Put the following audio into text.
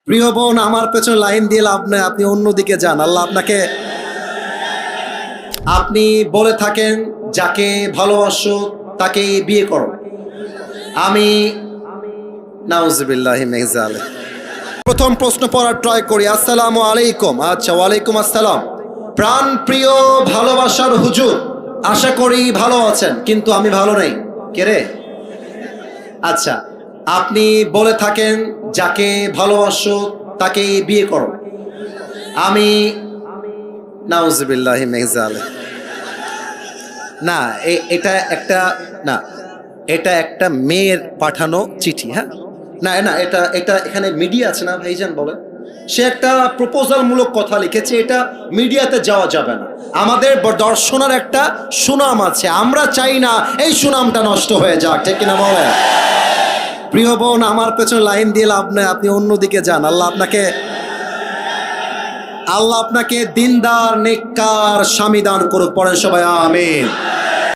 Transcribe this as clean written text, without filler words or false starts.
প্রিয় বোন, আমার পেছনে লাইন দিয়ে লাভ নাই, আপনি অন্যদিকে যান। আল্লাহ আপনাকে, আপনি বলে থাকেন যাকে ভালোবাসো তাকে বিয়ে করো। আমি নাউজুবিল্লাহি মিন যালিক। প্রথম প্রশ্ন পড়ার ট্রাই করি। আসসালামু আলাইকুম। আচ্ছা, ওয়ালাইকুম আসসালাম। প্রাণ প্রিয় ভালোবাসার হুজুর, আশা করি ভালো আছেন, কিন্তু আমি ভালো নেই। কে রে? আচ্ছা, আপনি বলে থাকেন যাকে ভালোবাসো তাকে বিয়ে করো। আমি নাউজুবিল্লাহি মিন যালিক। না, এটা একটা, না, এটা একটা মেয়ের পাঠানো চিঠি। হ্যাঁ, না না, এটা এটা এখানে মিডিয়া আছে না ভাইজান, বলে সে একটা প্রপোজাল মূলক কথা লিখেছে, এটা মিডিয়াতে যাওয়া যাবে না। আমাদের দর্শনের একটা সুনাম আছে, আমরা চাই না এই সুনামটা নষ্ট হয়ে যাক, ঠিক কিনা বলে? প্রিয় বোন, আমার পেছনে লাইন দিয়ে লাভ নাই, আপনি অন্যদিকে যান। আল্লাহ আপনাকে দিনদার নেককার স্বামী দান করুক। পড়েন সবাই আমিন।